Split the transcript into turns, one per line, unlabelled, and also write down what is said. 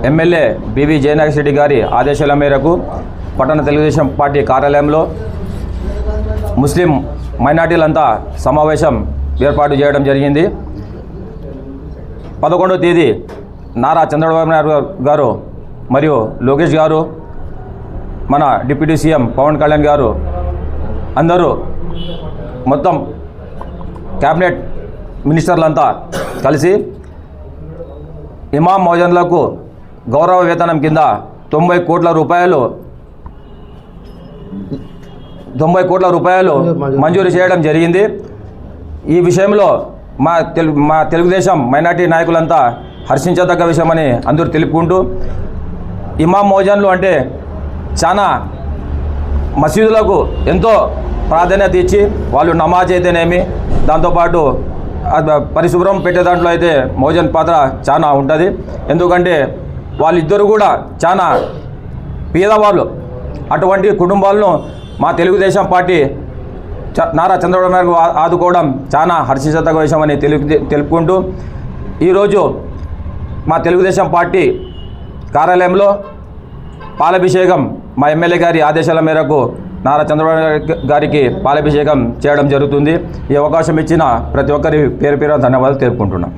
MLA BV Jayanageswara Reddy గారి ఆదేశాల మేరకు పట్టణ తెలుగుదేశం పార్టీ కార్యాలయంలో ముస్లిం మైనార్టీలంతా సమావేశం ఏర్పాటు చేయడం జరిగింది. 11వ తేదీ నారా చంద్రబాబు నాయుడు గారు మరియు లోకేష్ గారు, మన డిప్యూటీ సీఎం పవన్ కళ్యాణ్ గారు అందరూ మొత్తం క్యాబినెట్ మినిస్టర్లంతా కలిసి ఇమాం మౌజన్లకు గౌరవ వేతనం కింద 90 కోట్ల రూపాయలు మంజూరు చేయడం జరిగింది. ఈ విషయంలో మా తెలుగుదేశం మైనార్టీ నాయకులంతా హర్షించదగ్గ విషయమని అందరూ తెలుపుకుంటూ, ఇమాం మౌజన్లు అంటే చాలా మసీదులకు ఎంతో ప్రాధాన్యత ఇచ్చి వాళ్ళు నమాజ్ అయితేనేమి, దాంతోపాటు పరిశుభ్రం పెట్టే దాంట్లో అయితే మౌజన్ పాత్ర చాలా ఉంటుంది. ఎందుకంటే వాళ్ళిద్దరూ కూడా చాలా పేదవాళ్ళు. అటువంటి కుటుంబాలను మా తెలుగుదేశం పార్టీ నారా చంద్రబాబు నాయుడు ఆదుకోవడం చాలా హర్షించదగ్గ విషయమని తెలుపుకుంటూ, ఈరోజు మా తెలుగుదేశం పార్టీ కార్యాలయంలో పాలాభిషేకం మా ఎమ్మెల్యే గారి ఆదేశాల మేరకు నారా చంద్రబాబు గారికి పాలాభిషేకం చేయడం జరుగుతుంది. ఈ అవకాశం ఇచ్చిన ప్రతి ఒక్కరి పేరు ధన్యవాదాలు తెలుపుకుంటున్నాం.